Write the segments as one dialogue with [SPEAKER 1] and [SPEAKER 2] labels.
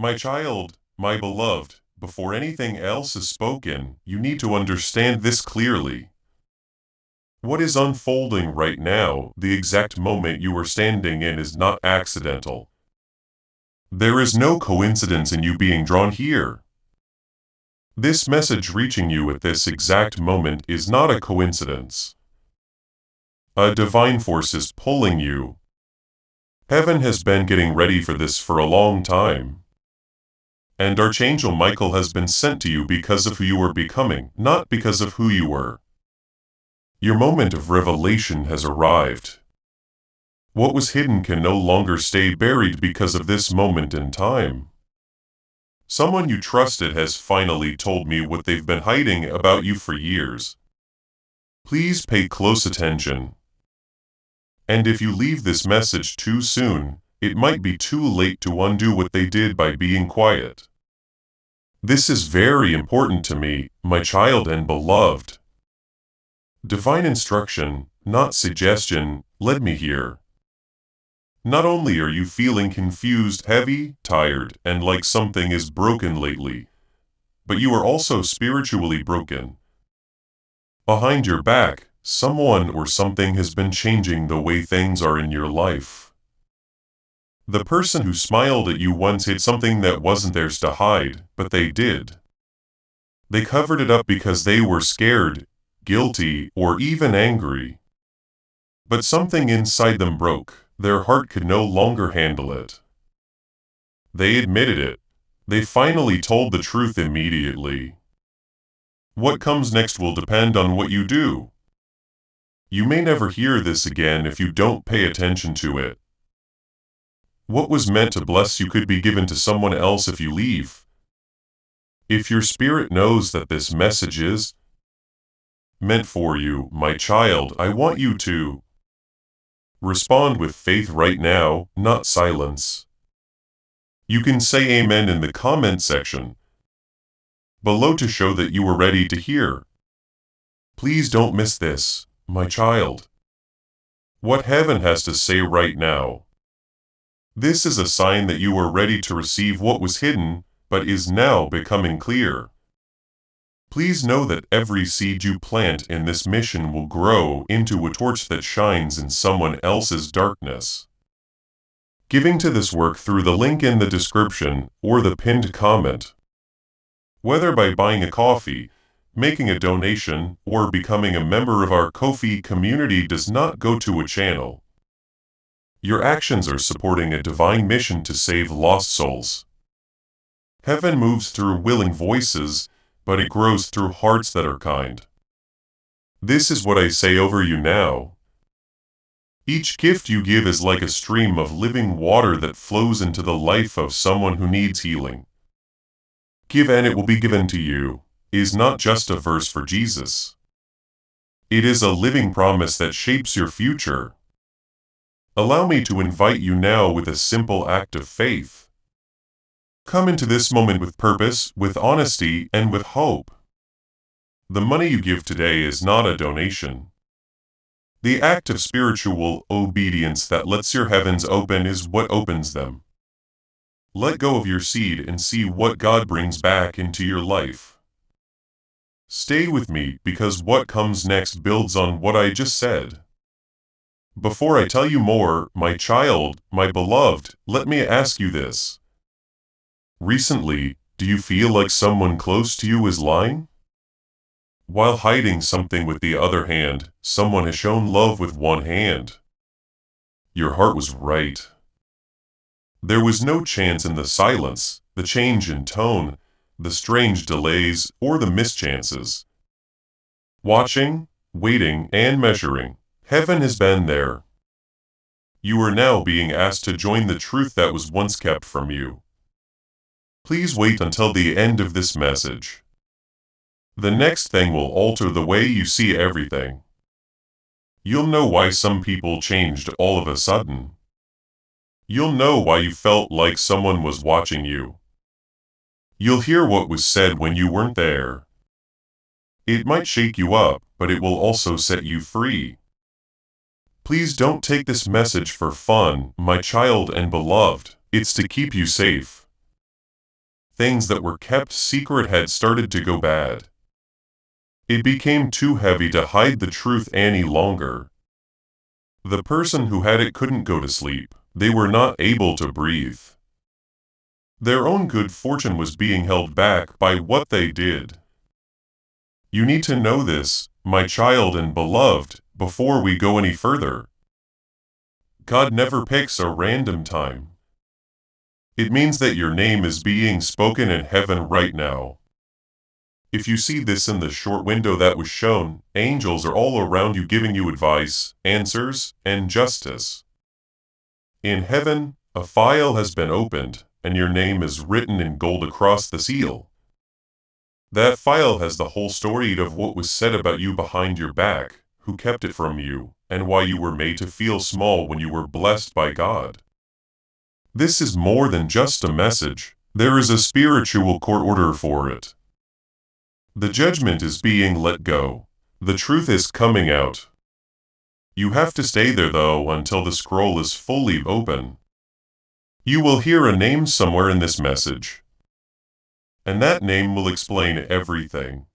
[SPEAKER 1] My child, my beloved, before anything else is spoken, you need to understand this clearly. What is unfolding right now, the exact moment you are standing in, is not accidental. There is no coincidence in you being drawn here. This message reaching you at this exact moment is not a coincidence. A divine force is pulling you. Heaven has been getting ready for this for a long time. And Archangel Michael has been sent to you because of who you are becoming, not because of who you were. Your moment of revelation has arrived. What was hidden can no longer stay buried because of this moment in time. Someone you trusted has finally told me what they've been hiding about you for years. Please pay close attention. And if you leave this message too soon, it might be too late to undo what they did by being quiet. This is very important to me, my child and beloved. Divine instruction, not suggestion, led me here. Not only are you feeling confused, heavy, tired, and like something is broken lately, but you are also spiritually broken. Behind your back, someone or something has been changing the way things are in your life. The person who smiled at you once hid something that wasn't theirs to hide, but they did. They covered it up because they were scared, guilty, or even angry. But something inside them broke. Their heart could no longer handle it. They admitted it. They finally told the truth immediately. What comes next will depend on what you do. You may never hear this again if you don't pay attention to it. What was meant to bless you could be given to someone else if you leave. If your spirit knows that this message is meant for you, my child, I want you to respond with faith right now, not silence. You can say amen in the comment section below to show that you are ready to hear. Please don't miss this, my child. What heaven has to say right now. This is a sign that you are ready to receive what was hidden, but is now becoming clear. Please know that every seed you plant in this mission will grow into a torch that shines in someone else's darkness. Giving to this work through the link in the description or the pinned comment. Whether by buying a coffee, making a donation, or becoming a member of our Ko-fi community does not go to a channel. Your actions are supporting a divine mission to save lost souls. Heaven moves through willing voices, but it grows through hearts that are kind. This is what I say over you now. Each gift you give is like a stream of living water that flows into the life of someone who needs healing. Give and it will be given to you is not just a verse for Jesus. It is a living promise that shapes your future. Allow me to invite you now with a simple act of faith. Come into this moment with purpose, with honesty, and with hope. The money you give today is not a donation. The act of spiritual obedience that lets your heavens open is what opens them. Let go of your seed and see what God brings back into your life. Stay with me because what comes next builds on what I just said. Before I tell you more, my child, my beloved, let me ask you this. Recently, do you feel like someone close to you is lying? While hiding something with the other hand, someone has shown love with one hand. Your heart was right. There was no chance in the silence, the change in tone, the strange delays, or the mischances. Watching, waiting, and measuring, heaven has been there. You are now being asked to join the truth that was once kept from you. Please wait until the end of this message. The next thing will alter the way you see everything. You'll know why some people changed all of a sudden. You'll know why you felt like someone was watching you. You'll hear what was said when you weren't there. It might shake you up, but it will also set you free. Please don't take this message for fun, my child and beloved. It's to keep you safe. Things that were kept secret had started to go bad. It became too heavy to hide the truth any longer. The person who had it couldn't go to sleep. They were not able to breathe. Their own good fortune was being held back by what they did. You need to know this, my child and beloved, before we go any further. God never picks a random time. It means that your name is being spoken in heaven right now. If you see this in the short window that was shown, angels are all around you giving you advice, answers, and justice. In heaven, a file has been opened, and your name is written in gold across the seal. That file has the whole story of what was said about you behind your back, who kept it from you, and why you were made to feel small when you were blessed by God. This is more than just a message. There is a spiritual court order for it. The judgment is being let go. The truth is coming out. You have to stay there though until the scroll is fully open. You will hear a name somewhere in this message. And that name will explain everything.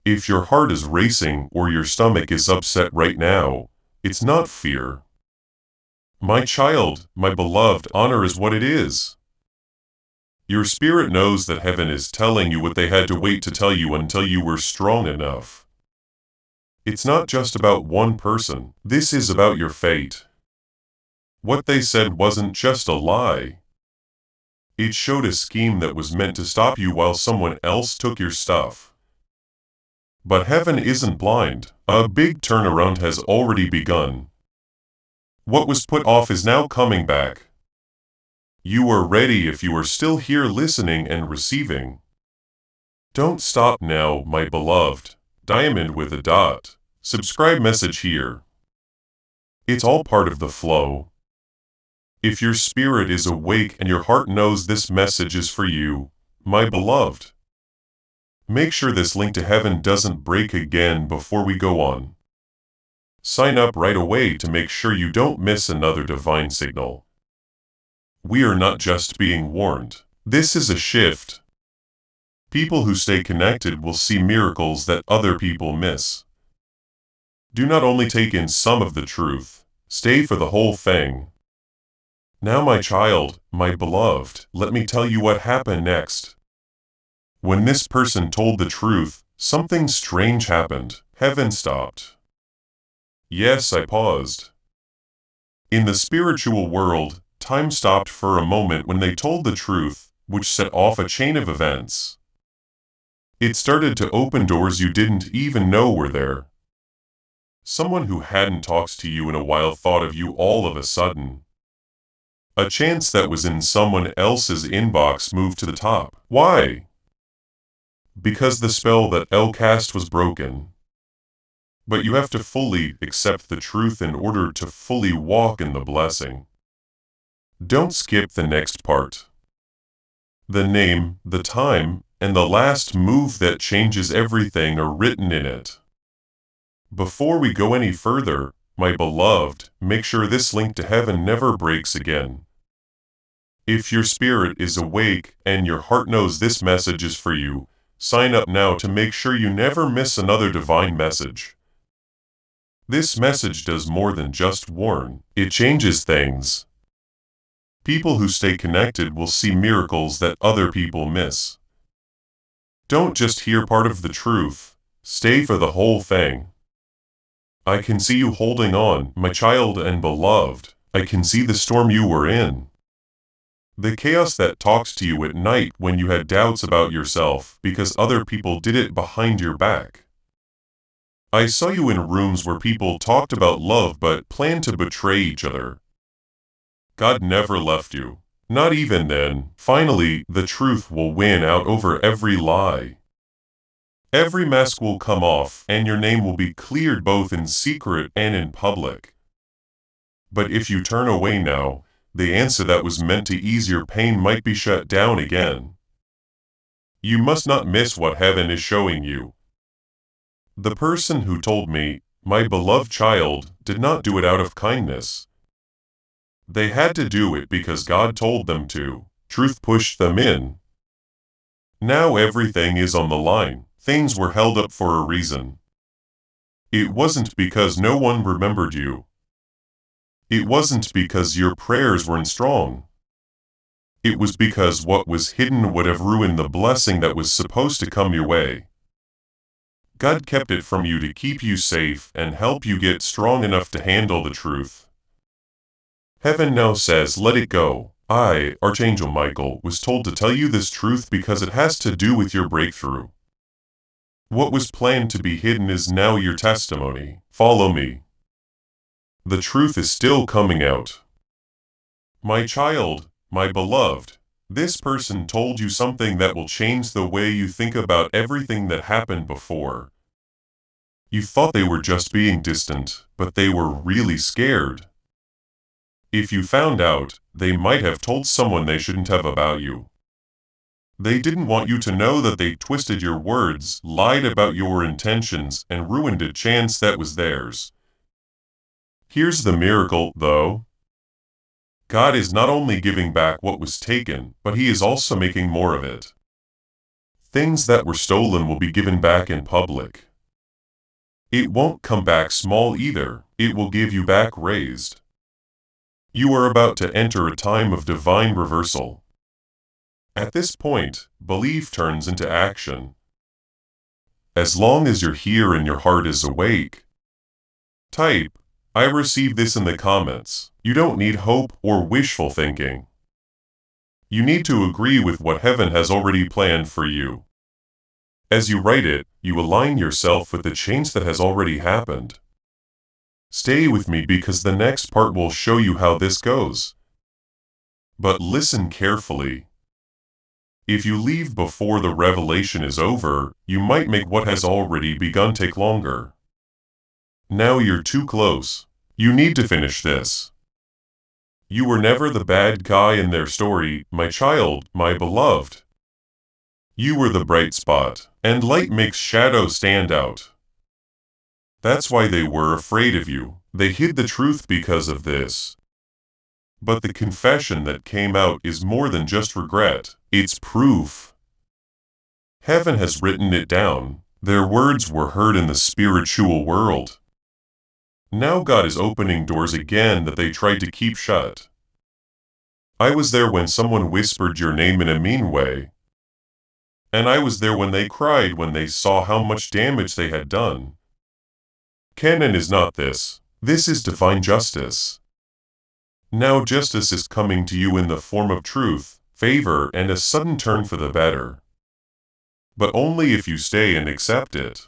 [SPEAKER 1] If your heart is racing or your stomach is upset right now, it's not fear. My child, my beloved, honor is what it is. Your spirit knows that heaven is telling you what they had to wait to tell you until you were strong enough. It's not just about one person. This is about your fate. What they said wasn't just a lie. It showed a scheme that was meant to stop you while someone else took your stuff. But heaven isn't blind. A big turnaround has already begun. What was put off is now coming back. You are ready if you are still here listening and receiving. Don't stop now, my beloved. Diamond with a dot. Subscribe message here. It's all part of the flow. If your spirit is awake and your heart knows this message is for you, my beloved, make sure this link to heaven doesn't break again before we go on. Sign up right away to make sure you don't miss another divine signal. We are not just being warned. This is a shift. People who stay connected will see miracles that other people miss. Do not only take in some of the truth, stay for the whole thing. Now my child, my beloved, let me tell you what happened next. When this person told the truth, something strange happened. Heaven stopped. Yes, I paused. In the spiritual world, time stopped for a moment when they told the truth, which set off a chain of events. It started to open doors you didn't even know were there. Someone who hadn't talked to you in a while thought of you all of a sudden. A chance that was in someone else's inbox moved to the top. Why? Because the spell that El cast was broken. But you have to fully accept the truth in order to fully walk in the blessing. Don't skip the next part. The name, the time, and the last move that changes everything are written in it. Before we go any further, my beloved, make sure this link to heaven never breaks again. If your spirit is awake and your heart knows this message is for you, sign up now to make sure you never miss another divine message. This message does more than just warn, it changes things. People who stay connected will see miracles that other people miss. Don't just hear part of the truth, stay for the whole thing. I can see you holding on, my child and beloved. I can see the storm you were in. The chaos that talks to you at night when you had doubts about yourself because other people did it behind your back. I saw you in rooms where people talked about love but planned to betray each other. God never left you. Not even then. Finally, the truth will win out over every lie. Every mask will come off, and your name will be cleared both in secret and in public. But if you turn away now, the answer that was meant to ease your pain might be shut down again. You must not miss what heaven is showing you. The person who told me, my beloved child, did not do it out of kindness. They had to do it because God told them to. Truth pushed them in. Now everything is on the line. Things were held up for a reason. It wasn't because no one remembered you. It wasn't because your prayers weren't strong. It was because what was hidden would have ruined the blessing that was supposed to come your way. God kept it from you to keep you safe and help you get strong enough to handle the truth. Heaven now says, let it go. I, Archangel Michael, was told to tell you this truth because it has to do with your breakthrough. What was planned to be hidden is now your testimony. Follow me. The truth is still coming out. My child, my beloved, this person told you something that will change the way you think about everything that happened before. You thought they were just being distant, but they were really scared. If you found out, they might have told someone they shouldn't have about you. They didn't want you to know that they twisted your words, lied about your intentions, and ruined a chance that was theirs. Here's the miracle, though. God is not only giving back what was taken, but He is also making more of it. Things that were stolen will be given back in public. It won't come back small either, it will give you back raised. You are about to enter a time of divine reversal. At this point, belief turns into action. As long as you're here and your heart is awake, type, I receive this in the comments. You don't need hope or wishful thinking. You need to agree with what heaven has already planned for you. As you write it, you align yourself with the change that has already happened. Stay with me because the next part will show you how this goes. But listen carefully. If you leave before the revelation is over, you might make what has already begun take longer. Now you're too close. You need to finish this. You were never the bad guy in their story, my child, my beloved. You were the bright spot, and light makes shadow stand out. That's why they were afraid of you. They hid the truth because of this. But the confession that came out is more than just regret, it's proof. Heaven has written it down. Their words were heard in the spiritual world. Now God is opening doors again that they tried to keep shut. I was there when someone whispered your name in a mean way. And I was there when they cried when they saw how much damage they had done. Canon is not this. This is divine justice. Now justice is coming to you in the form of truth, favor, and a sudden turn for the better. But only if you stay and accept it.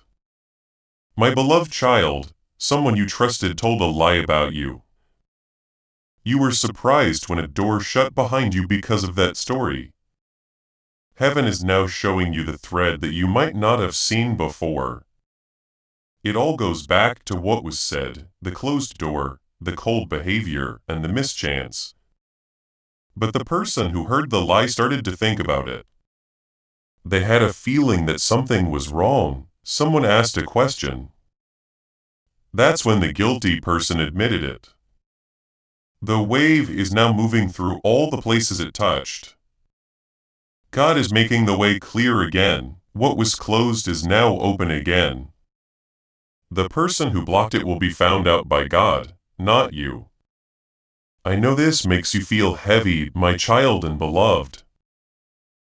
[SPEAKER 1] My beloved child, someone you trusted told a lie about you. You were surprised when a door shut behind you because of that story. Heaven is now showing you the thread that you might not have seen before. It all goes back to what was said, the closed door, the cold behavior, and the mischance. But the person who heard the lie started to think about it. They had a feeling that something was wrong. Someone asked a question. That's when the guilty person admitted it. The wave is now moving through all the places it touched. God is making the way clear again. What was closed is now open again. The person who blocked it will be found out by God, not you. I know this makes you feel heavy, my child and beloved.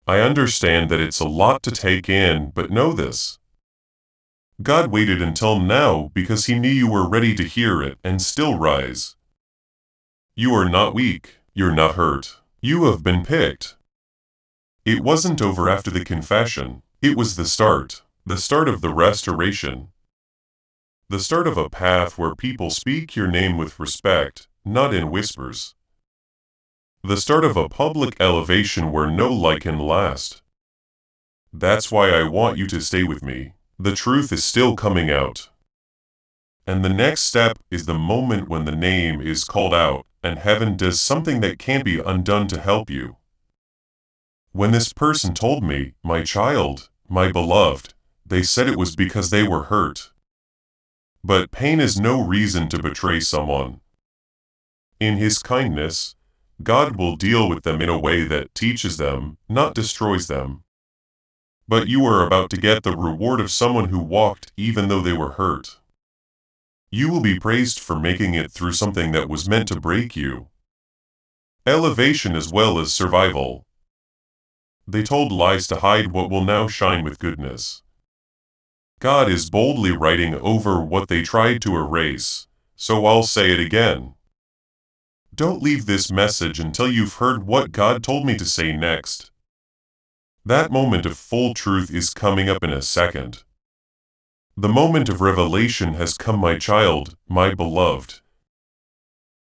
[SPEAKER 1] I understand that it's a lot to take in, but know this. God waited until now because He knew you were ready to hear it and still rise. You are not weak, you're not hurt. You have been picked. It wasn't over after the confession, it was the start of the restoration. The start of a path where people speak your name with respect, not in whispers. The start of a public elevation where no lie can last. That's why I want you to stay with me. The truth is still coming out. And the next step is the moment when the name is called out, and heaven does something that can't be undone to help you. When this person told me, my child, my beloved, they said it was because they were hurt. But pain is no reason to betray someone. In His kindness, God will deal with them in a way that teaches them, not destroys them. But you are about to get the reward of someone who walked even though they were hurt. You will be praised for making it through something that was meant to break you. Elevation as well as survival. They told lies to hide what will now shine with goodness. God is boldly writing over what they tried to erase, so I'll say it again. Don't leave this message until you've heard what God told me to say next. That moment of full truth is coming up in a second. The moment of revelation has come, my child, my beloved.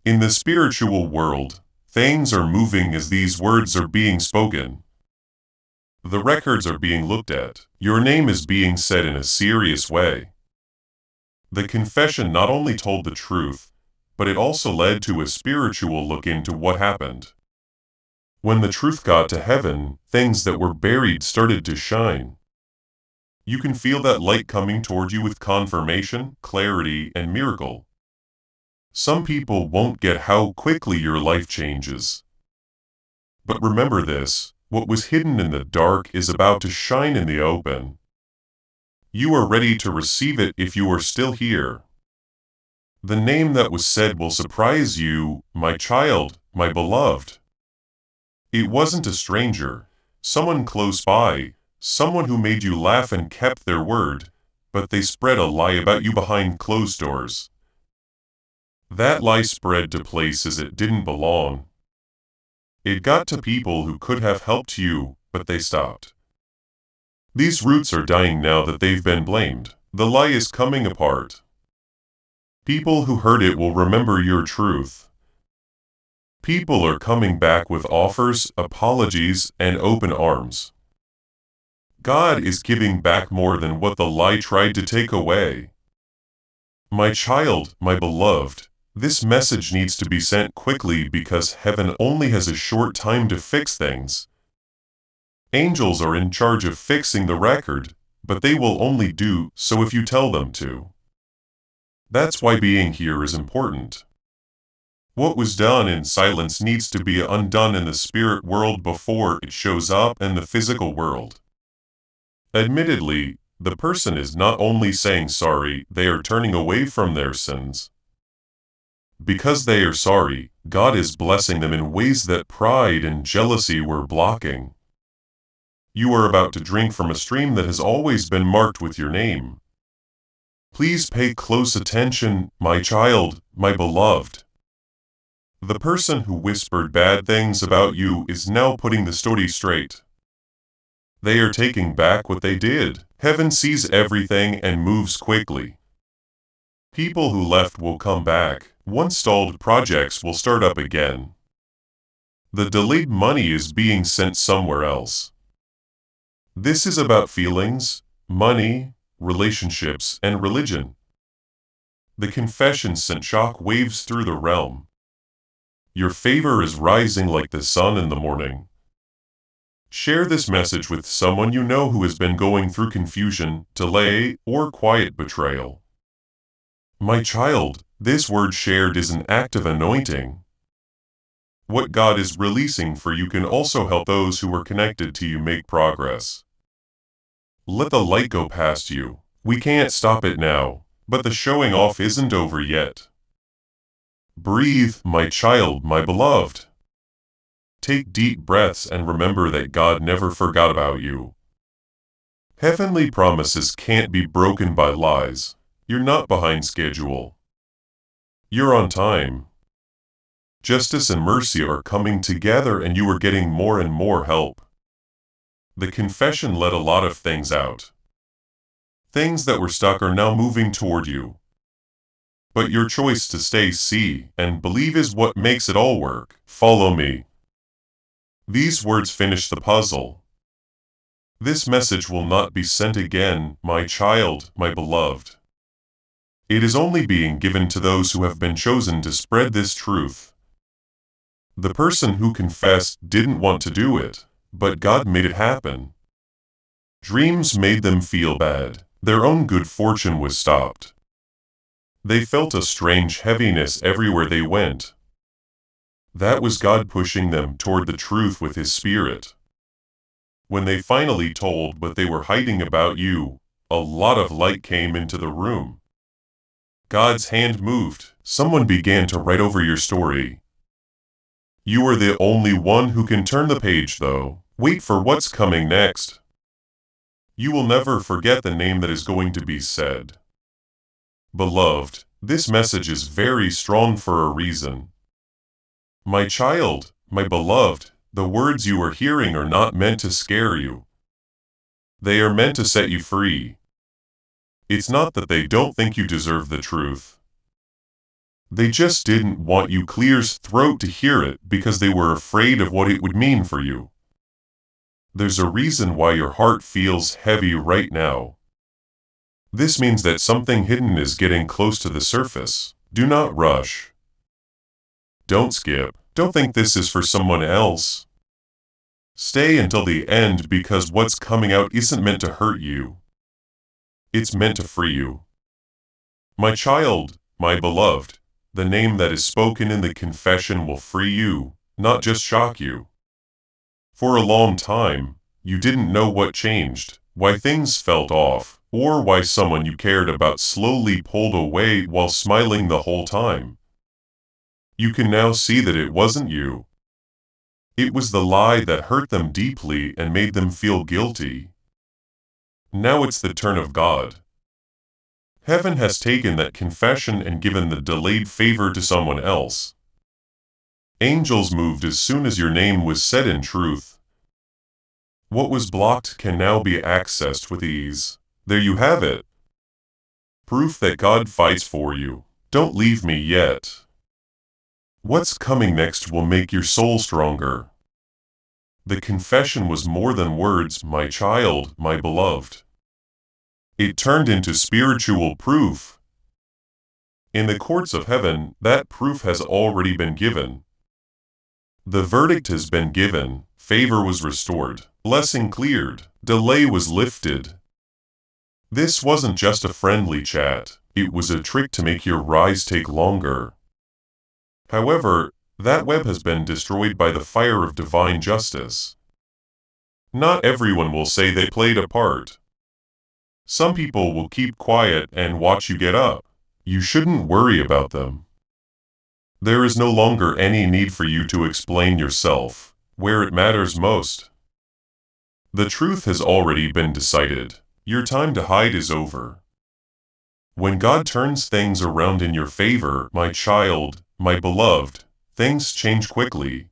[SPEAKER 1] In the spiritual world, things are moving as these words are being spoken. The records are being looked at. Your name is being said in a serious way. The confession not only told the truth, but it also led to a spiritual look into what happened. When the truth got to heaven, things that were buried started to shine. You can feel that light coming toward you with confirmation, clarity, and miracle. Some people won't get how quickly your life changes. But remember this, what was hidden in the dark is about to shine in the open. You are ready to receive it if you are still here. The name that was said will surprise you, my child, my beloved. It wasn't a stranger, someone close by, someone who made you laugh and kept their word, but they spread a lie about you behind closed doors. That lie spread to places it didn't belong. It got to people who could have helped you, but they stopped. These roots are dying now that they've been blamed. The lie is coming apart. People who heard it will remember your truth. People are coming back with offers, apologies, and open arms. God is giving back more than what the lie tried to take away. My child, my beloved, this message needs to be sent quickly because heaven only has a short time to fix things. Angels are in charge of fixing the record, but they will only do so if you tell them to. That's why being here is important. What was done in silence needs to be undone in the spirit world before it shows up in the physical world. Admittedly, the person is not only saying sorry, they are turning away from their sins. Because they are sorry, God is blessing them in ways that pride and jealousy were blocking. You are about to drink from a stream that has always been marked with your name. Please pay close attention, my child, my beloved. The person who whispered bad things about you is now putting the story straight. They are taking back what they did. Heaven sees everything and moves quickly. People who left will come back. Once stalled projects will start up again. The delayed money is being sent somewhere else. This is about feelings, money, relationships, and religion. The confession sent shock waves through the realm. Your favor is rising like the sun in the morning. Share this message with someone you know who has been going through confusion, delay, or quiet betrayal. My child, this word shared is an act of anointing. What God is releasing for you can also help those who are connected to you make progress. Let the light go past you. We can't stop it now, but the showing off isn't over yet. Breathe, my child, my beloved. Take deep breaths and remember that God never forgot about you. Heavenly promises can't be broken by lies. You're not behind schedule. You're on time. Justice and mercy are coming together and you are getting more and more help. The confession let a lot of things out. Things that were stuck are now moving toward you. But your choice to stay, see, and believe is what makes it all work. Follow me. These words finish the puzzle. This message will not be sent again, my child, my beloved. It is only being given to those who have been chosen to spread this truth. The person who confessed didn't want to do it, but God made it happen. Dreams made them feel bad. Their own good fortune was stopped. They felt a strange heaviness everywhere they went. That was God pushing them toward the truth with His Spirit. When they finally told what they were hiding about you, a lot of light came into the room. God's hand moved. Someone began to write over your story. You are the only one who can turn the page, though. Wait for what's coming next. You will never forget the name that is going to be said. Beloved, this message is very strong for a reason. My child, my beloved, the words you are hearing are not meant to scare you. They are meant to set you free. It's not that they don't think you deserve the truth. They just didn't want you clear's throat to hear it because they were afraid of what it would mean for you. There's a reason why your heart feels heavy right now. This means that something hidden is getting close to the surface. Do not rush. Don't skip. Don't think this is for someone else. Stay until the end because what's coming out isn't meant to hurt you. It's meant to free you. My child, my beloved, the name that is spoken in the confession will free you, not just shock you. For a long time, you didn't know what changed, why things felt off, or why someone you cared about slowly pulled away while smiling the whole time. You can now see that it wasn't you. It was the lie that hurt them deeply and made them feel guilty. Now it's the turn of God. Heaven has taken that confession and given the delayed favor to someone else. Angels moved as soon as your name was said in truth. What was blocked can now be accessed with ease. There you have it. Proof that God fights for you. Don't leave me yet. What's coming next will make your soul stronger. The confession was more than words, my child, my beloved. It turned into spiritual proof. In the courts of heaven, that proof has already been given. The verdict has been given, favor was restored, blessing cleared, delay was lifted. This wasn't just a friendly chat, it was a trick to make your rise take longer. However, that web has been destroyed by the fire of divine justice. Not everyone will say they played a part. Some people will keep quiet and watch you get up. You shouldn't worry about them. There is no longer any need for you to explain yourself, where it matters most. The truth has already been decided. Your time to hide is over. When God turns things around in your favor, my child, my beloved, things change quickly.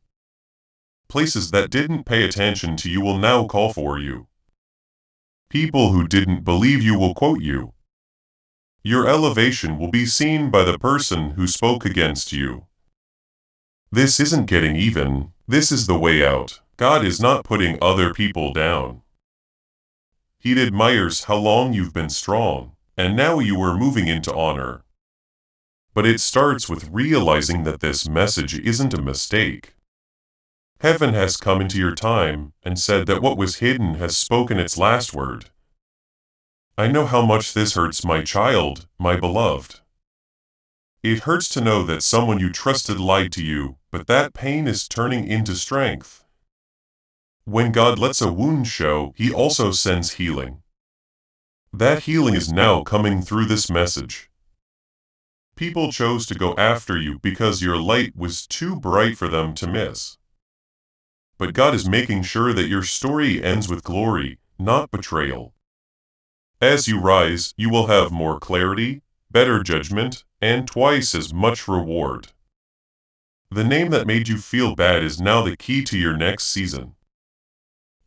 [SPEAKER 1] Places that didn't pay attention to you will now call for you. People who didn't believe you will quote you. Your elevation will be seen by the person who spoke against you. This isn't getting even, this is the way out. God is not putting other people down. He admires how long you've been strong, and now you are moving into honor. But it starts with realizing that this message isn't a mistake. Heaven has come into your time and said that what was hidden has spoken its last word. I know how much this hurts, my child, my beloved. It hurts to know that someone you trusted lied to you, but that pain is turning into strength. When God lets a wound show, He also sends healing. That healing is now coming through this message. People chose to go after you because your light was too bright for them to miss. But God is making sure that your story ends with glory, not betrayal. As you rise, you will have more clarity, better judgment, and twice as much reward. The name that made you feel bad is now the key to your next season.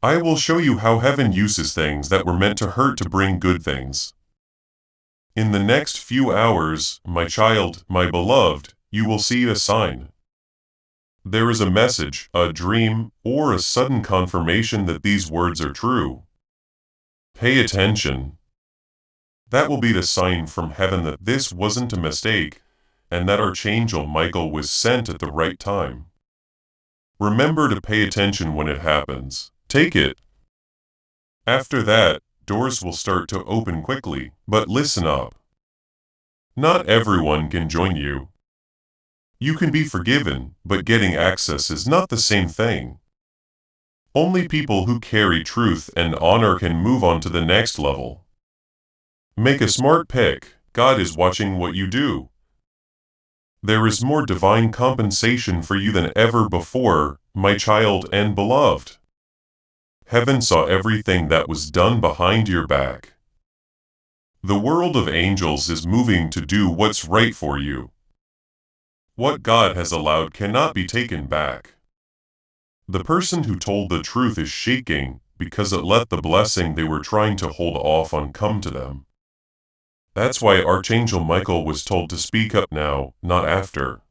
[SPEAKER 1] I will show you how heaven uses things that were meant to hurt to bring good things. In the next few hours, my child, my beloved, you will see a sign. There is a message, a dream, or a sudden confirmation that these words are true. Pay attention. That will be the sign from heaven that this wasn't a mistake, and that Archangel Michael was sent at the right time. Remember to pay attention when it happens. Take it. After that, doors will start to open quickly, but listen up. Not everyone can join you. You can be forgiven, but getting access is not the same thing. Only people who carry truth and honor can move on to the next level. Make a smart pick. God is watching what you do. There is more divine compensation for you than ever before, my child and beloved. Heaven saw everything that was done behind your back. The world of angels is moving to do what's right for you. What God has allowed cannot be taken back. The person who told the truth is shaking because it let the blessing they were trying to hold off on come to them. That's why Archangel Michael was told to speak up now, not after.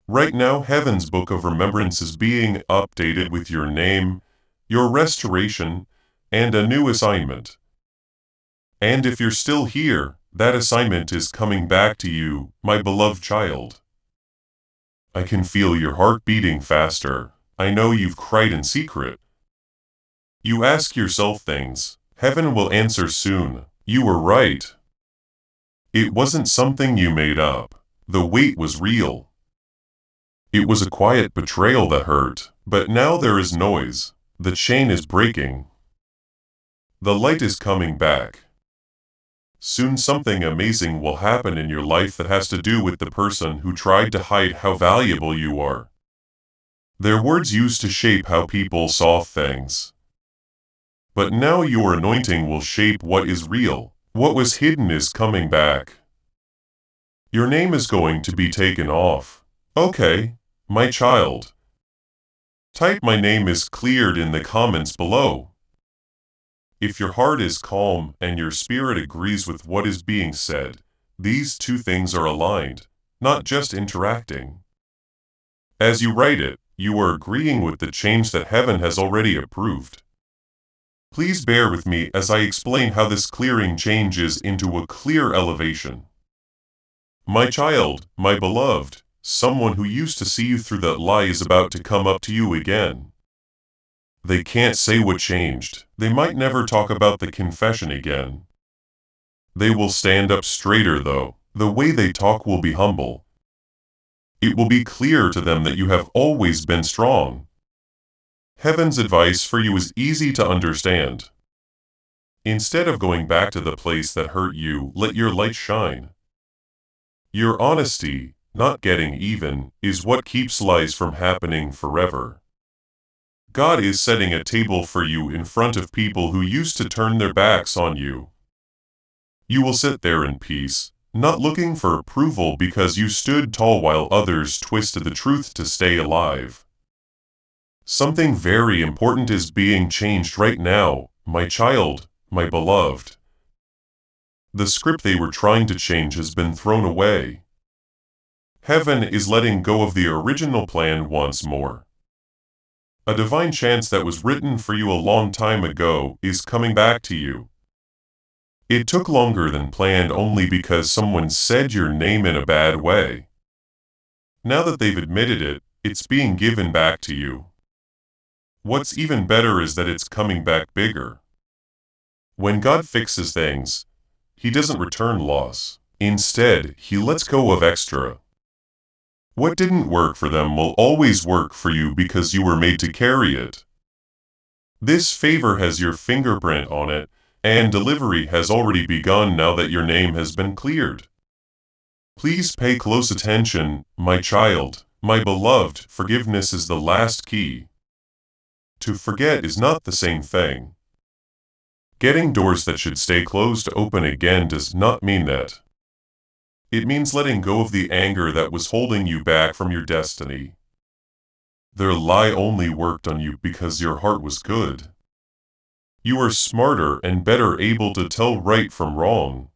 [SPEAKER 1] Right now, Heaven's Book of Remembrance is being updated with your name, your restoration, and a new assignment. And if you're still here, that assignment is coming back to you, my beloved child. I can feel your heart beating faster. I know you've cried in secret. You ask yourself things. Heaven will answer soon. You were right. It wasn't something you made up. The weight was real. It was a quiet betrayal that hurt, but now there is noise. The chain is breaking. The light is coming back. Soon something amazing will happen in your life that has to do with the person who tried to hide how valuable you are. Their words used to shape how people saw things. But now your anointing will shape what is real. What was hidden is coming back. Your name is going to be taken off. Okay, my child. Type "my name is cleared" in the comments below. If your heart is calm and your spirit agrees with what is being said, these two things are aligned, not just interacting. As you write it, you are agreeing with the change that heaven has already approved. Please bear with me as I explain how this clearing changes into a clear elevation. My child, my beloved, someone who used to see you through that lie is about to come up to you again. They can't say what changed. They might never talk about the confession again. They will stand up straighter though. The way they talk will be humble. It will be clear to them that you have always been strong. Heaven's advice for you is easy to understand. Instead of going back to the place that hurt you, let your light shine. Your honesty, not getting even, is what keeps lies from happening forever. God is setting a table for you in front of people who used to turn their backs on you. You will sit there in peace, not looking for approval because you stood tall while others twisted the truth to stay alive. Something very important is being changed right now, my child, my beloved. The script they were trying to change has been thrown away. Heaven is letting go of the original plan once more. A divine chance that was written for you a long time ago is coming back to you. It took longer than planned only because someone said your name in a bad way. Now that they've admitted it, it's being given back to you. What's even better is that it's coming back bigger. When God fixes things, He doesn't return loss. Instead, He lets go of extra. What didn't work for them will always work for you because you were made to carry it. This favor has your fingerprint on it, and delivery has already begun now that your name has been cleared. Please pay close attention, my child, my beloved. Forgiveness is the last key. To forget is not the same thing. Getting doors that should stay closed open again does not mean that. It means letting go of the anger that was holding you back from your destiny. Their lie only worked on you because your heart was good. You are smarter and better able to tell right from wrong.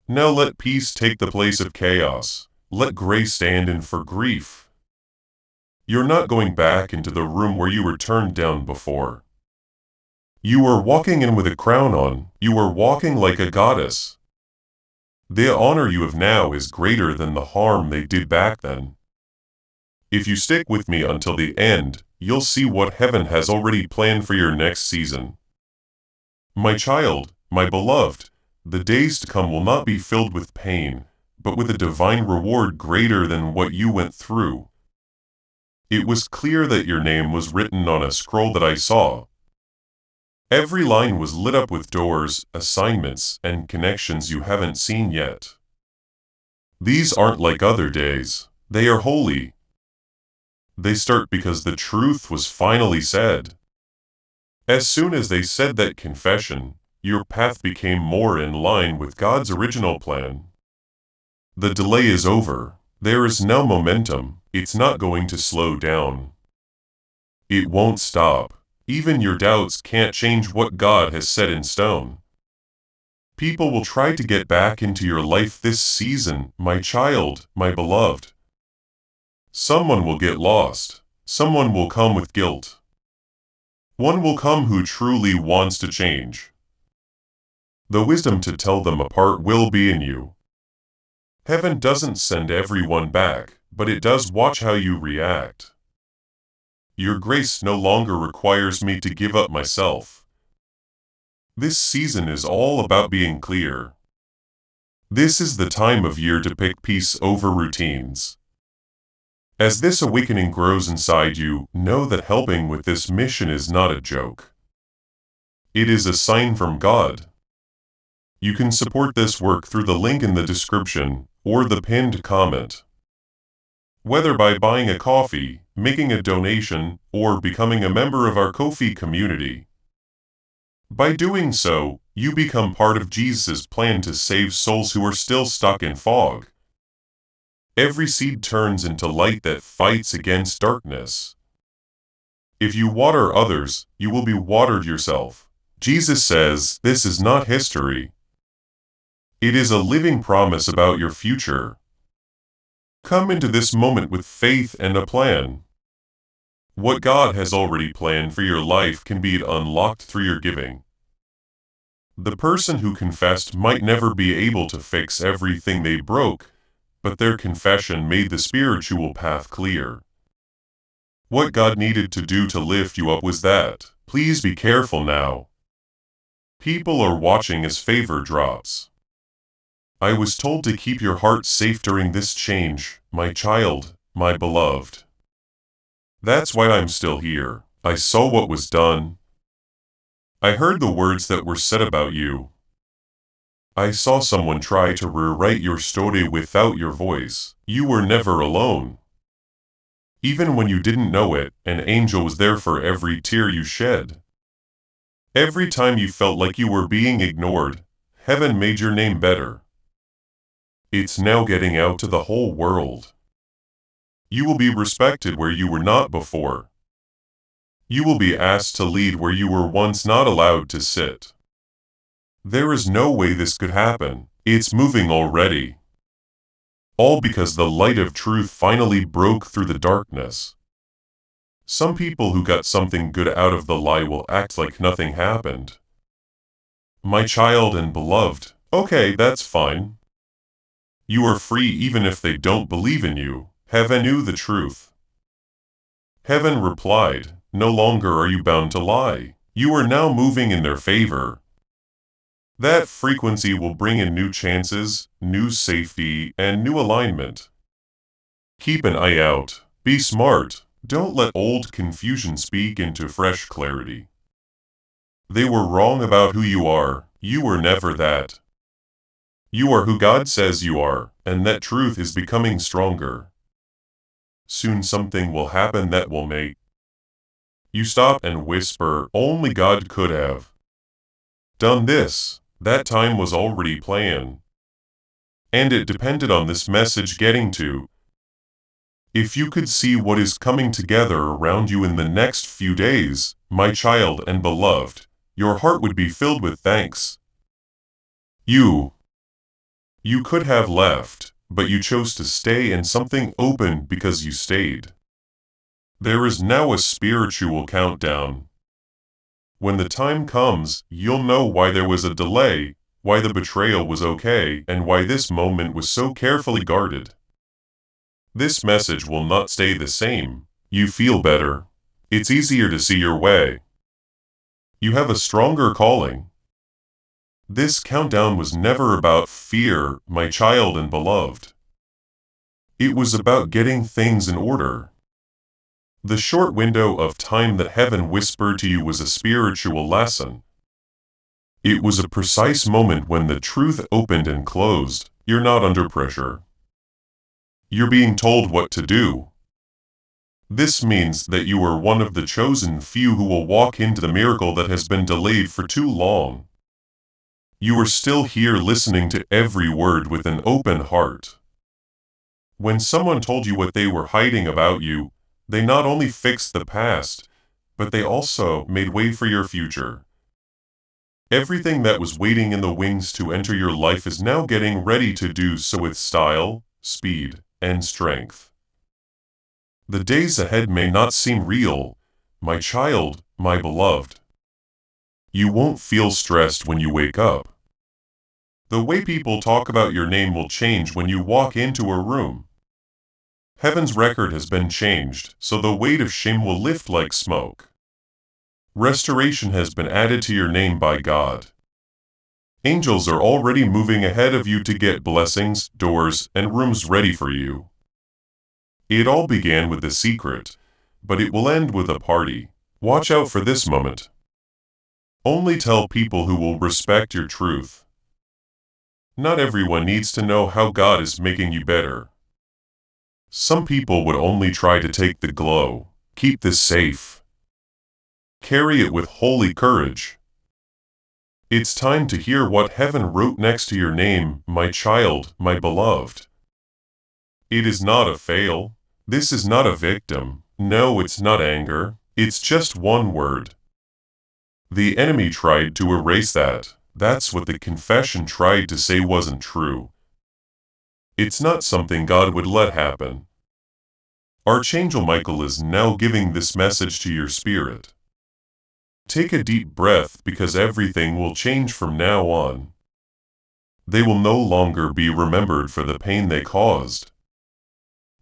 [SPEAKER 1] Now let peace take the place of chaos. Let grace stand in for grief. You're not going back into the room where you were turned down before. You are walking in with a crown on. You are walking like a goddess. The honor you have now is greater than the harm they did back then. If you stick with me until the end, you'll see what heaven has already planned for your next season. My child, my beloved, the days to come will not be filled with pain, but with a divine reward greater than what you went through. It was clear that your name was written on a scroll that I saw. Every line was lit up with doors, assignments, and connections you haven't seen yet. These aren't like other days. They are holy. They start because the truth was finally said. As soon as they said that confession, your path became more in line with God's original plan. The delay is over. There is no momentum. It's not going to slow down. It won't stop. Even your doubts can't change what God has set in stone. People will try to get back into your life this season, my child, my beloved. Someone will get lost. Someone will come with guilt. One will come who truly wants to change. The wisdom to tell them apart will be in you. Heaven doesn't send everyone back, but it does watch how you react. Your grace no longer requires me to give up myself. This season is all about being clear. This is the time of year to pick peace over routines. As this awakening grows inside you, know that helping with this mission is not a joke. It is a sign from God. You can support this work through the link in the description or the pinned comment. Whether by buying a coffee, making a donation, or becoming a member of our Ko-fi community. By doing so, you become part of Jesus' plan to save souls who are still stuck in fog. Every seed turns into light that fights against darkness. If you water others, you will be watered yourself. Jesus says, this is not history. It is a living promise about your future. Come into this moment with faith and a plan. What God has already planned for your life can be unlocked through your giving. The person who confessed might never be able to fix everything they broke, but their confession made the spiritual path clear. What God needed to do to lift you up was that. Please be careful now. People are watching as favor drops. I was told to keep your heart safe during this change, my child, my beloved. That's why I'm still here. I saw what was done. I heard the words that were said about you. I saw someone try to rewrite your story without your voice. You were never alone. Even when you didn't know it, an angel was there for every tear you shed. Every time you felt like you were being ignored, heaven made your name better. It's now getting out to the whole world. You will be respected where you were not before. You will be asked to lead where you were once not allowed to sit. There is no way this could happen. It's moving already. All because the light of truth finally broke through the darkness. Some people who got something good out of the lie will act like nothing happened. My child and beloved, okay, that's fine. You are free even if they don't believe in you. Heaven knew the truth. Heaven replied, no longer are you bound to lie. You are now moving in their favor. That frequency will bring in new chances, new safety, and new alignment. Keep an eye out. Be smart. Don't let old confusion speak into fresh clarity. They were wrong about who you are. You were never that. You are who God says you are, and that truth is becoming stronger. Soon something will happen that will make you stop and whisper, only God could have done this. That time was already planned. And it depended on this message getting to. If you could see what is coming together around you in the next few days, my child and beloved, your heart would be filled with thanks. You could have left, but you chose to stay and something opened because you stayed. There is now a spiritual countdown. When the time comes, you'll know why there was a delay, why the betrayal was okay, and why this moment was so carefully guarded. This message will not stay the same. You feel better. It's easier to see your way. You have a stronger calling. This countdown was never about fear, my child and beloved. It was about getting things in order. The short window of time that heaven whispered to you was a spiritual lesson. It was a precise moment when the truth opened and closed. You're not under pressure. You're being told what to do. This means that you are one of the chosen few who will walk into the miracle that has been delayed for too long. You are still here listening to every word with an open heart. When someone told you what they were hiding about you, they not only fixed the past, but they also made way for your future. Everything that was waiting in the wings to enter your life is now getting ready to do so with style, speed, and strength. The days ahead may not seem real, my child, my beloved. You won't feel stressed when you wake up. The way people talk about your name will change when you walk into a room. Heaven's record has been changed, so the weight of shame will lift like smoke. Restoration has been added to your name by God. Angels are already moving ahead of you to get blessings, doors, and rooms ready for you. It all began with a secret, but it will end with a party. Watch out for this moment. Only tell people who will respect your truth. Not everyone needs to know how God is making you better. Some people would only try to take the glow. Keep this safe. Carry it with holy courage. It's time to hear what heaven wrote next to your name, my child, my beloved. It is not a fail. This is not a victim. No, it's not anger. It's just one word. The enemy tried to erase that. That's what the confession tried to say wasn't true. It's not something God would let happen. Archangel Michael is now giving this message to your spirit. Take a deep breath because everything will change from now on. They will no longer be remembered for the pain they caused.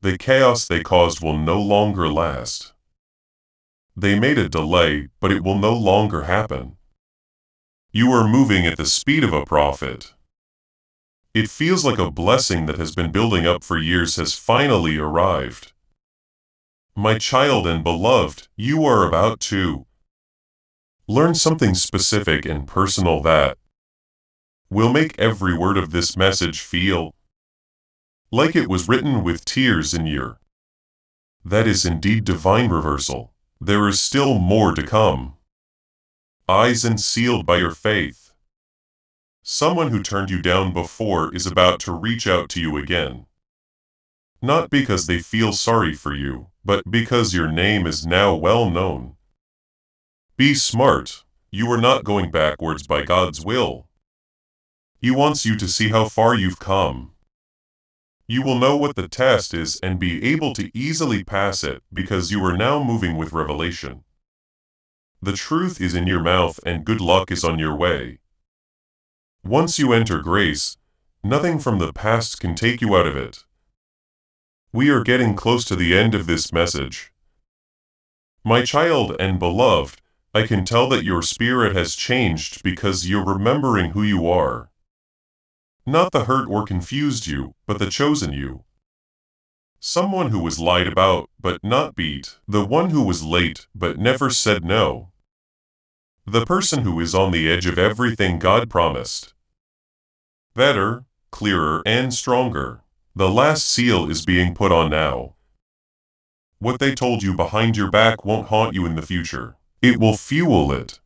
[SPEAKER 1] The chaos they caused will no longer last. They made a delay, but it will no longer happen. You are moving at the speed of a prophet. It feels like a blessing that has been building up for years has finally arrived. My child and beloved, you are about to learn something specific and personal that will make every word of this message feel like it was written with tears in your. That is indeed divine reversal. There is still more to come. Eyes and sealed by your faith. Someone who turned you down before is about to reach out to you again. Not because they feel sorry for you, but because your name is now well known. Be smart. You are not going backwards by God's will. He wants you to see how far you've come. You will know what the test is and be able to easily pass it because you are now moving with revelation. The truth is in your mouth and good luck is on your way. Once you enter grace, nothing from the past can take you out of it. We are getting close to the end of this message. My child and beloved, I can tell that your spirit has changed because you're remembering who you are. Not the hurt or confused you, but the chosen you. Someone who was lied about, but not beat. The one who was late, but never said no. The person who is on the edge of everything God promised. Better, clearer, and stronger. The last seal is being put on now. What they told you behind your back won't haunt you in the future. It will fuel it.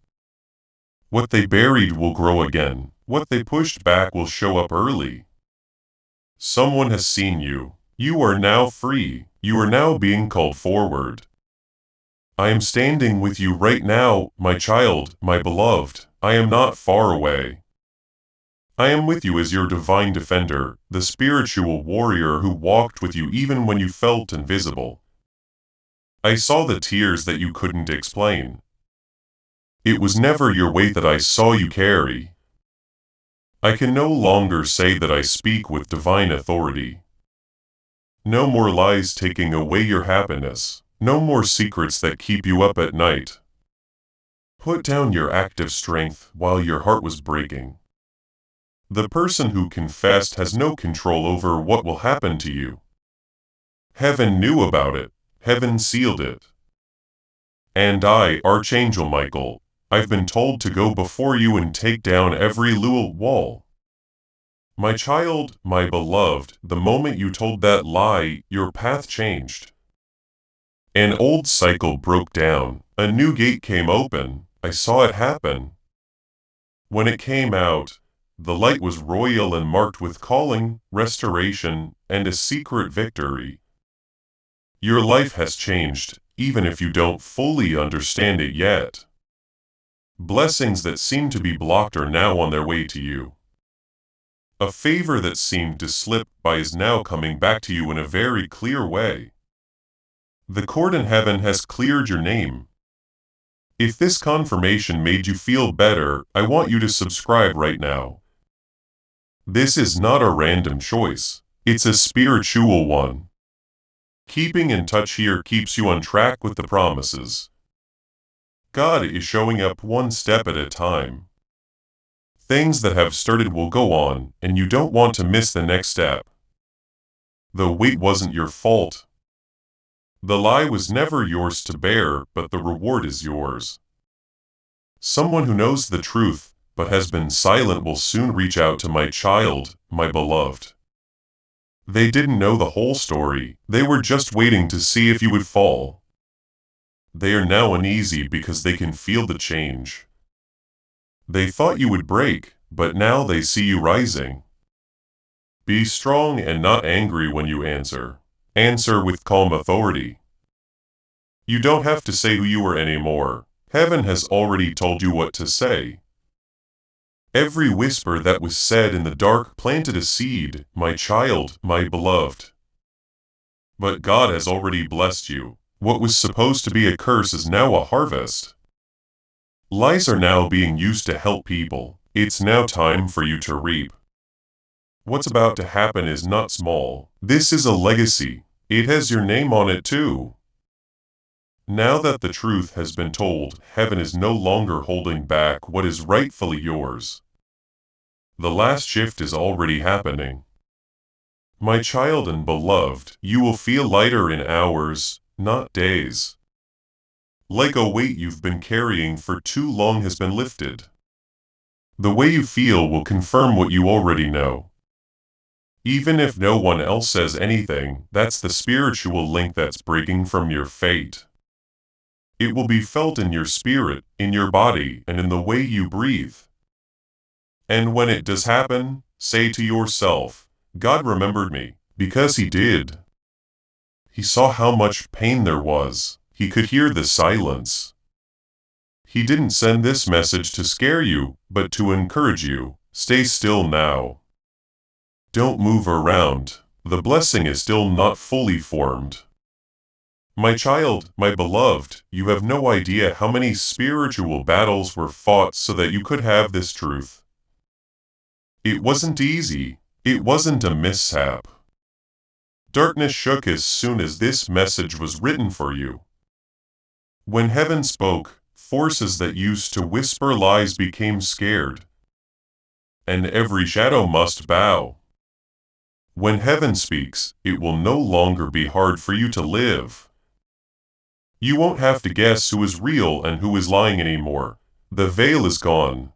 [SPEAKER 1] What they buried will grow again. What they pushed back will show up early. Someone has seen you. You are now free. You are now being called forward. I am standing with you right now, my child, my beloved. I am not far away. I am with you as your divine defender, the spiritual warrior who walked with you even when you felt invisible. I saw the tears that you couldn't explain. It was never your weight that I saw you carry. I can no longer say that I speak with divine authority. No more lies taking away your happiness. No more secrets that keep you up at night. Put down your active strength while your heart was breaking. The person who confessed has no control over what will happen to you. Heaven knew about it. Heaven sealed it. And I, Archangel Michael, I've been told to go before you and take down every Lua wall. My child, my beloved, the moment you told that lie, your path changed. An old cycle broke down, a new gate came open, I saw it happen. When it came out, the light was royal and marked with calling, restoration, and a secret victory. Your life has changed, even if you don't fully understand it yet. Blessings that seemed to be blocked are now on their way to you. A favor that seemed to slip by is now coming back to you in a very clear way. The court in heaven has cleared your name. If this confirmation made you feel better, I want you to subscribe right now. This is not a random choice, it's a spiritual one. Keeping in touch here keeps you on track with the promises. God is showing up one step at a time. Things that have started will go on, and you don't want to miss the next step. The wait wasn't your fault. The lie was never yours to bear, but the reward is yours. Someone who knows the truth, but has been silent will soon reach out to my child, my beloved. They didn't know the whole story, they were just waiting to see if you would fall. They are now uneasy because they can feel the change. They thought you would break, but now they see you rising. Be strong and not angry when you answer. Answer with calm authority. You don't have to say who you are anymore. Heaven has already told you what to say. Every whisper that was said in the dark planted a seed, my child, my beloved. But God has already blessed you. What was supposed to be a curse is now a harvest. Lies are now being used to help people. It's now time for you to reap. What's about to happen is not small. This is a legacy. It has your name on it too. Now that the truth has been told, heaven is no longer holding back what is rightfully yours. The last shift is already happening. My child and beloved, you will feel lighter in hours, not days. Like a weight you've been carrying for too long has been lifted. The way you feel will confirm what you already know. Even if no one else says anything, that's the spiritual link that's breaking from your fate. It will be felt in your spirit, in your body, and in the way you breathe. And when it does happen, say to yourself, God remembered me, because He did. He saw how much pain there was. He could hear the silence. He didn't send this message to scare you, but to encourage you. Stay still now. Don't move around. The blessing is still not fully formed. My child, my beloved, you have no idea how many spiritual battles were fought so that you could have this truth. It wasn't easy. It wasn't a mishap. Darkness shook as soon as this message was written for you. When heaven spoke, forces that used to whisper lies became scared. And every shadow must bow. When heaven speaks, it will no longer be hard for you to live. You won't have to guess who is real and who is lying anymore. The veil is gone.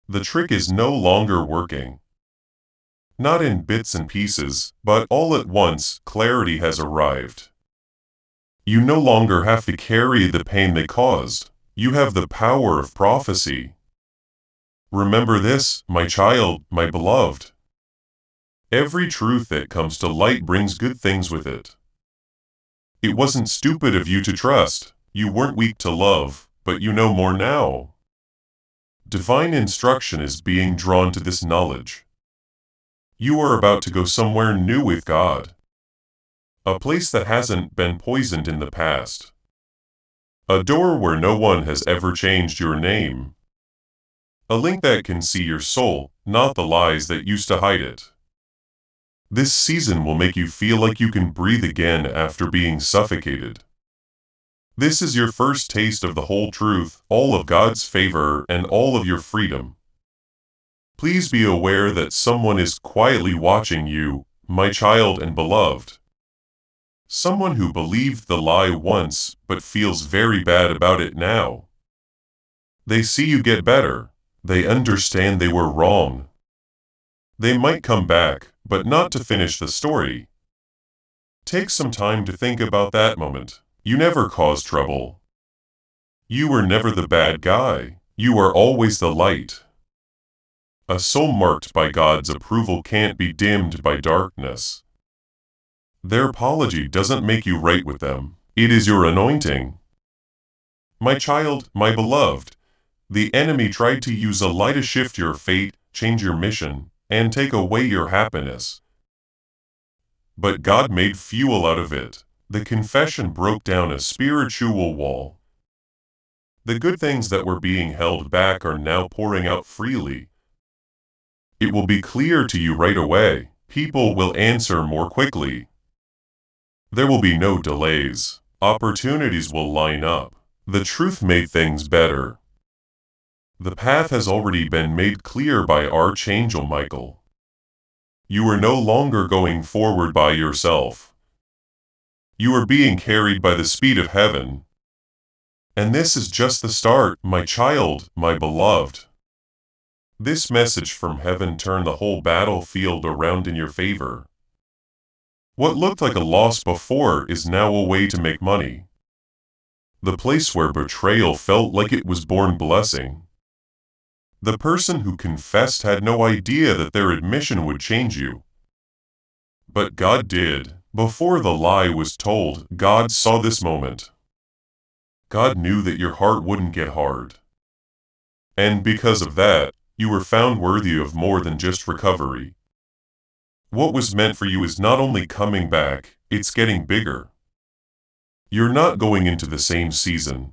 [SPEAKER 1] The trick is no longer working. Not in bits and pieces, but all at once, clarity has arrived. You no longer have to carry the pain they caused. You have the power of prophecy. Remember this, my child, my beloved. Every truth that comes to light brings good things with it. It wasn't stupid of you to trust. You weren't weak to love, but you know more now. Divine instruction is being drawn to this knowledge. You are about to go somewhere new with God. A place that hasn't been poisoned in the past. A door where no one has ever changed your name. A link that can see your soul, not the lies that used to hide it. This season will make you feel like you can breathe again after being suffocated. This is your first taste of the whole truth, all of God's favor, and all of your freedom. Please be aware that someone is quietly watching you, my child and beloved. Someone who believed the lie once but feels very bad about it now. They see you get better. They understand they were wrong. They might come back, but not to finish the story. Take some time to think about that moment. You never caused trouble. You were never the bad guy. You are always the light. A soul marked by God's approval can't be dimmed by darkness. Their apology doesn't make you right with them. It is your anointing. My child, my beloved, the enemy tried to use a lie to shift your fate, change your mission, and take away your happiness. But God made fuel out of it. The confession broke down a spiritual wall. The good things that were being held back are now pouring out freely. It will be clear to you right away. People will answer more quickly. There will be no delays. Opportunities will line up. The truth made things better. The path has already been made clear by Archangel Michael. You are no longer going forward by yourself. You are being carried by the speed of heaven. And this is just the start, my child, my beloved. This message from heaven turned the whole battlefield around in your favor. What looked like a loss before is now a way to make money. The place where betrayal felt like it was born blessing. The person who confessed had no idea that their admission would change you. But God did. Before the lie was told, God saw this moment. God knew that your heart wouldn't get hard. And because of that, you were found worthy of more than just recovery. What was meant for you is not only coming back, it's getting bigger. You're not going into the same season.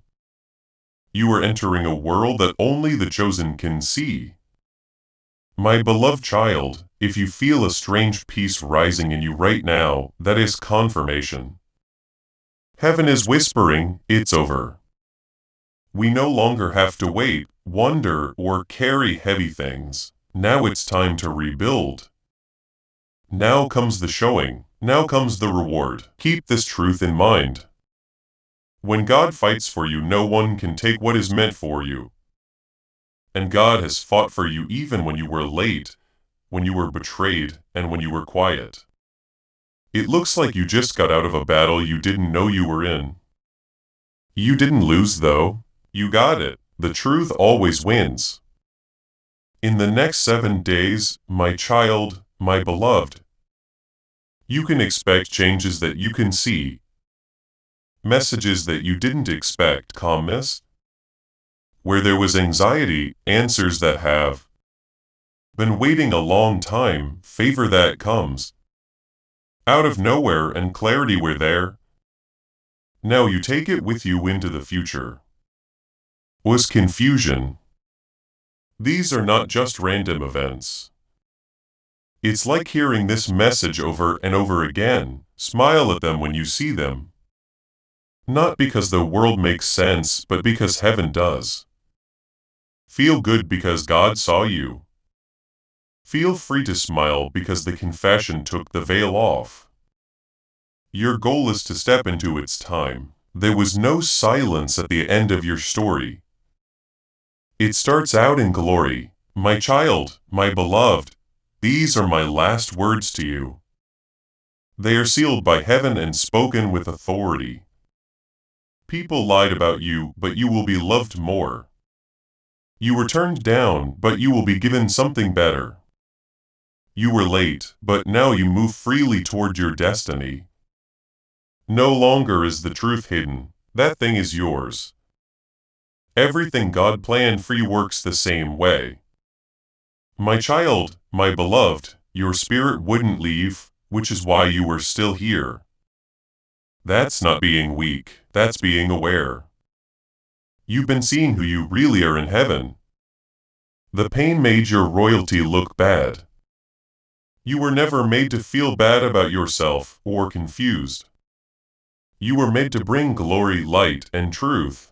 [SPEAKER 1] You are entering a world that only the chosen can see. My beloved child, if you feel a strange peace rising in you right now, that is confirmation. Heaven is whispering, it's over. We no longer have to wait, wonder, or carry heavy things. Now it's time to rebuild. Now comes the showing. Now comes the reward. Keep this truth in mind. When God fights for you, no one can take what is meant for you. And God has fought for you even when you were late, when you were betrayed, and when you were quiet. It looks like you just got out of a battle you didn't know you were in. You didn't lose, though. You got it. The truth always wins. In the next 7 days, my child, my beloved, you can expect changes that you can see. Messages that you didn't expect, calmness. Where there was anxiety, answers that have been waiting a long time, favor that comes out of nowhere, and clarity where there. Now you take it with you into the future. Was confusion. These are not just random events. It's like hearing this message over and over again. Smile at them when you see them. Not because the world makes sense, but because heaven does. Feel good because God saw you. Feel free to smile because the confession took the veil off. Your goal is to step into its time. There was no silence at the end of your story. It starts out in glory. My child, my beloved, these are my last words to you. They are sealed by heaven and spoken with authority. People lied about you, but you will be loved more. You were turned down, but you will be given something better. You were late, but now you move freely toward your destiny. No longer is the truth hidden. That thing is yours. Everything God planned for you works the same way. My child, my beloved, your spirit wouldn't leave, which is why you are still here. That's not being weak, that's being aware. You've been seeing who you really are in heaven. The pain made your royalty look bad. You were never made to feel bad about yourself or confused. You were made to bring glory, light, and truth.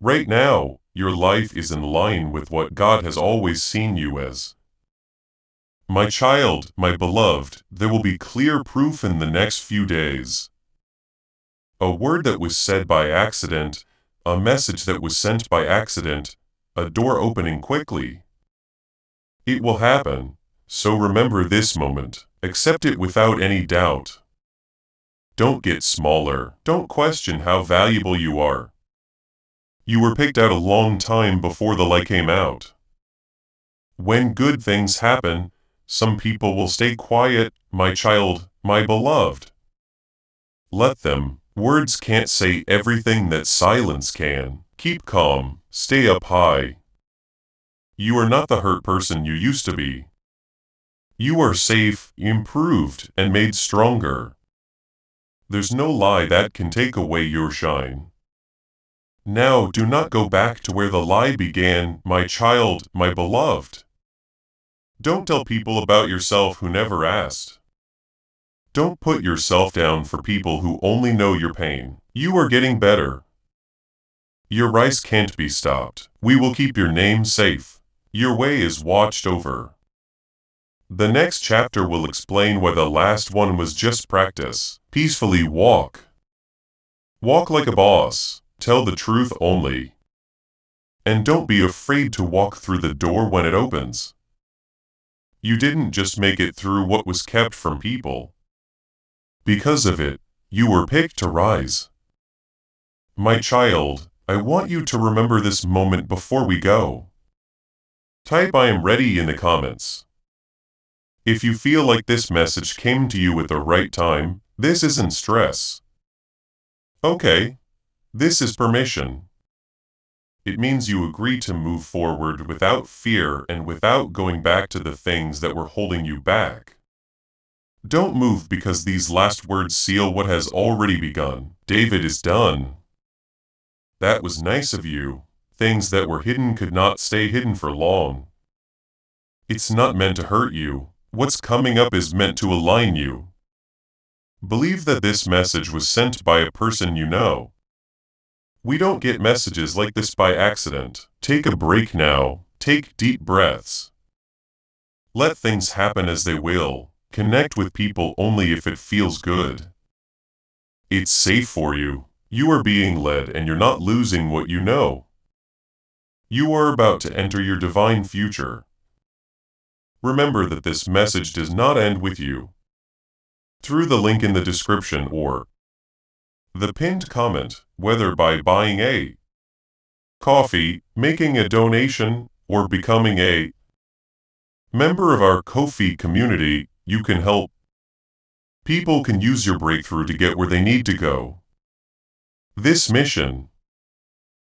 [SPEAKER 1] Right now, your life is in line with what God has always seen you as. My child, my beloved, there will be clear proof in the next few days. A word that was said by accident, a message that was sent by accident, a door opening quickly. It will happen, so remember this moment, accept it without any doubt. Don't get smaller, don't question how valuable you are. You were picked out a long time before the light came out. When good things happen, some people will stay quiet, my child, my beloved. Let them. Words can't say everything that silence can. Keep calm, stay up high. You are not the hurt person you used to be. You are safe, improved, and made stronger. There's no lie that can take away your shine. Now do not go back to where the lie began, my child, my beloved. Don't tell people about yourself who never asked. Don't put yourself down for people who only know your pain. You are getting better. Your rise can't be stopped. We will keep your name safe. Your way is watched over. The next chapter will explain why the last one was just practice. Peacefully walk. Walk like a boss. Tell the truth only. And don't be afraid to walk through the door when it opens. You didn't just make it through what was kept from people. Because of it, you were picked to rise. My child, I want you to remember this moment before we go. Type "I am ready" in the comments. If you feel like this message came to you at the right time, this isn't stress. Okay, this is permission. It means you agree to move forward without fear and without going back to the things that were holding you back. Don't move because these last words seal what has already begun. David is done. That was nice of you. Things that were hidden could not stay hidden for long. It's not meant to hurt you. What's coming up is meant to align you. Believe that this message was sent by a person you know. We don't get messages like this by accident. Take a break now. Take deep breaths. Let things happen as they will. Connect with people only if it feels good. It's safe for you. You are being led and you're not losing what you know. You are about to enter your divine future. Remember that this message does not end with you. Through the link in the description or the pinned comment, whether by buying a coffee, making a donation, or becoming a member of our Ko-fi community, you can help. People can use your breakthrough to get where they need to go. This mission.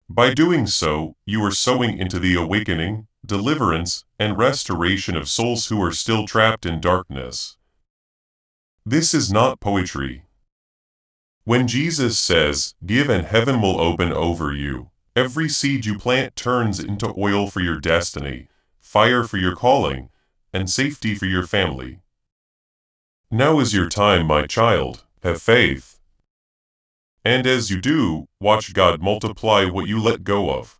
[SPEAKER 1] By doing so, you are sowing into the awakening, deliverance, and restoration of souls who are still trapped in darkness. This is not poetry. When Jesus says, "Give and heaven will open over you," every seed you plant turns into oil for your destiny, fire for your calling, and safety for your family. Now is your time, my child. Have faith. And as you do, watch God multiply what you let go of.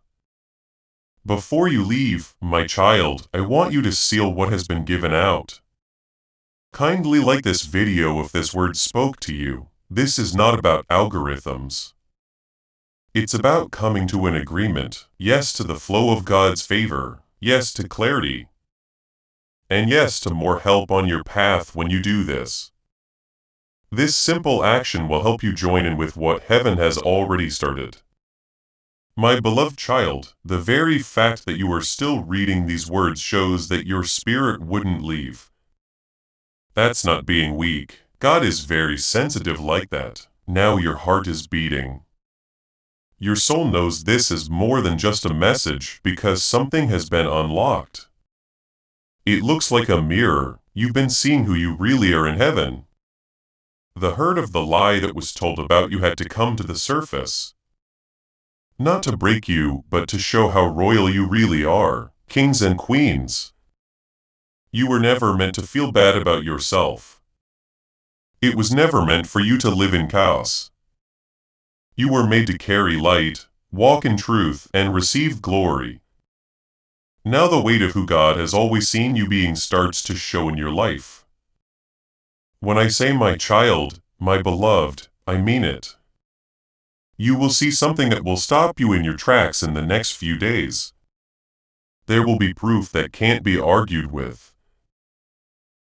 [SPEAKER 1] Before you leave, my child, I want you to seal what has been given out. Kindly like this video if this word spoke to you. This is not about algorithms. It's about coming to an agreement, yes to the flow of God's favor, yes to clarity, and yes to more help on your path when you do this. This simple action will help you join in with what heaven has already started. My beloved child, the very fact that you are still reading these words shows that your spirit wouldn't leave. That's not being weak. God is very sensitive like that. Now your heart is beating. Your soul knows this is more than just a message because something has been unlocked. It looks like a mirror. You've been seeing who you really are in heaven. The hurt of the lie that was told about you had to come to the surface. Not to break you, but to show how royal you really are, kings and queens. You were never meant to feel bad about yourself. It was never meant for you to live in chaos. You were made to carry light, walk in truth, and receive glory. Now the weight of who God has always seen you being starts to show in your life. When I say my child, my beloved, I mean it. You will see something that will stop you in your tracks in the next few days. There will be proof that can't be argued with.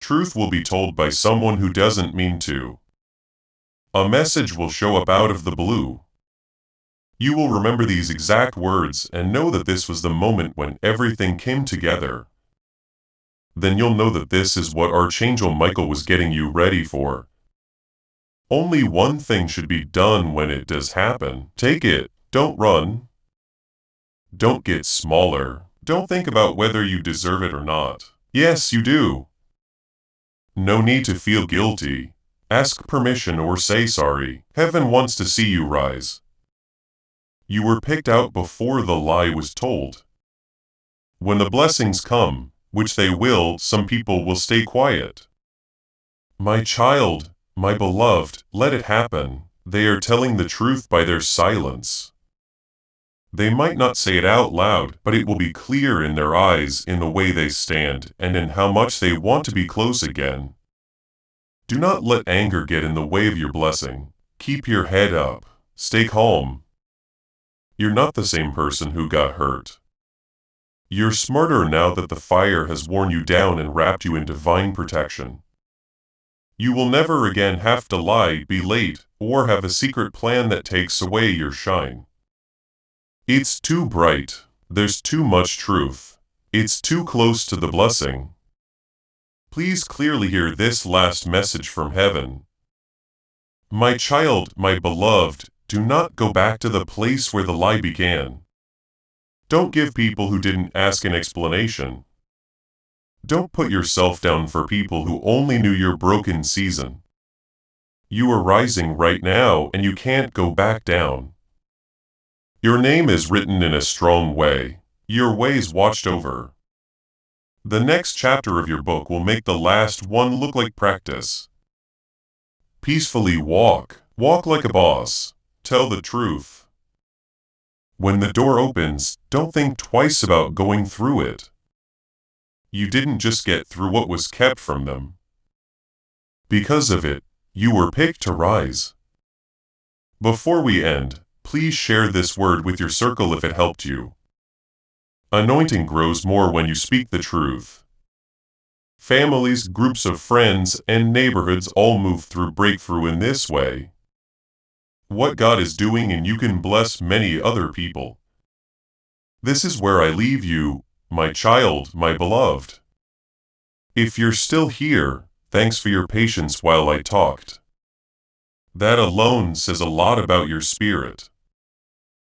[SPEAKER 1] Truth will be told by someone who doesn't mean to. A message will show up out of the blue. You will remember these exact words and know that this was the moment when everything came together. Then you'll know that this is what Archangel Michael was getting you ready for. Only one thing should be done when it does happen. Take it. Don't run. Don't get smaller. Don't think about whether you deserve it or not. Yes, you do. No need to feel guilty. Ask permission or say sorry. Heaven wants to see you rise. You were picked out before the lie was told. When the blessings come, which they will, some people will stay quiet. My child, my beloved, let it happen. They are telling the truth by their silence. They might not say it out loud, but it will be clear in their eyes, in the way they stand, and in how much they want to be close again. Do not let anger get in the way of your blessing. Keep your head up. Stay calm. You're not the same person who got hurt. You're smarter now that the fire has worn you down and wrapped you in divine protection. You will never again have to lie, be late, or have a secret plan that takes away your shine. It's too bright. There's too much truth. It's too close to the blessing. Please clearly hear this last message from heaven. My child, my beloved, do not go back to the place where the lie began. Don't give people who didn't ask an explanation. Don't put yourself down for people who only knew your broken season. You are rising right now and you can't go back down. Your name is written in a strong way. Your ways watched over. The next chapter of your book will make the last one look like practice. Peacefully walk. Walk like a boss. Tell the truth. When the door opens, don't think twice about going through it. You didn't just get through what was kept from them. Because of it, you were picked to rise. Before we end, please share this word with your circle if it helped you. Anointing grows more when you speak the truth. Families, groups of friends, and neighborhoods all move through breakthrough in this way. What God is doing, and you can bless many other people. This is where I leave you, my child, my beloved. If you're still here, thanks for your patience while I talked. That alone says a lot about your spirit.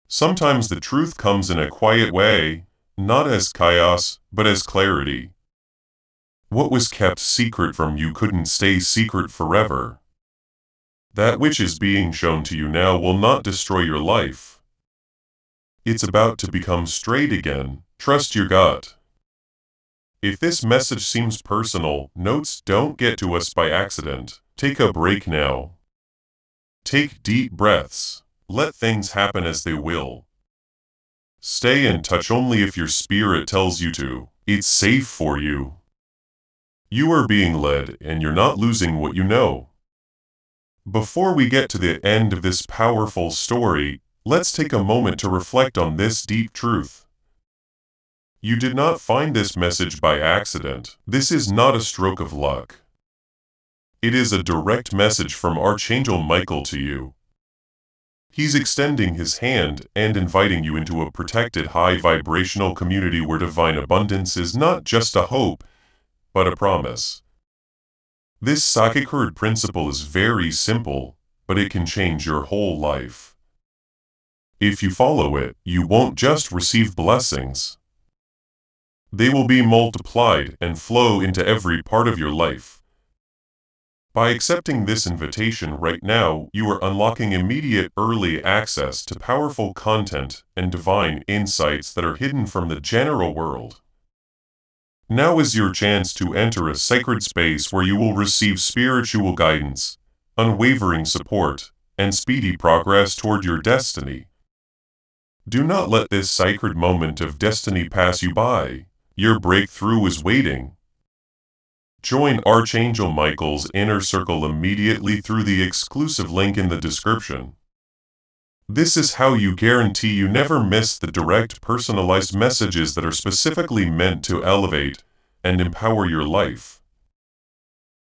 [SPEAKER 1] Sometimes the truth comes in a quiet way, not as chaos, but as clarity. What was kept secret from you couldn't stay secret forever. That which is being shown to you now will not destroy your life. It's about to become straight again. Trust your gut. If this message seems personal, notes don't get to us by accident. Take a break now. Take deep breaths. Let things happen as they will. Stay in touch only if your spirit tells you to. It's safe for you. You are being led, and you're not losing what you know. Before we get to the end of this powerful story, let's take a moment to reflect on this deep truth. You did not find this message by accident. This is not a stroke of luck. It is a direct message from Archangel Michael to you. He's extending his hand and inviting you into a protected high-vibrational community where divine abundance is not just a hope, but a promise. This psychic herd principle is very simple, but it can change your whole life. If you follow it, you won't just receive blessings. They will be multiplied and flow into every part of your life. By accepting this invitation right now, you are unlocking immediate early access to powerful content and divine insights that are hidden from the general world. Now is your chance to enter a sacred space where you will receive spiritual guidance, unwavering support, and speedy progress toward your destiny. Do not let this sacred moment of destiny pass you by. Your breakthrough is waiting. Join Archangel Michael's inner circle immediately through the exclusive link in the description. This is how you guarantee you never miss the direct, personalized messages that are specifically meant to elevate and empower your life.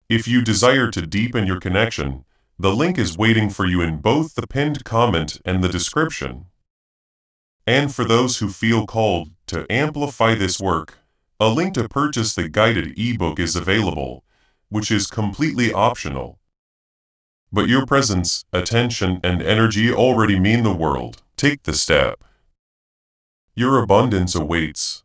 [SPEAKER 1] If you desire to deepen your connection, the link is waiting for you in both the pinned comment and the description. And for those who feel called to amplify this work, a link to purchase the guided ebook is available, which is completely optional. But your presence, attention, and energy already mean the world. Take the step. Your abundance awaits.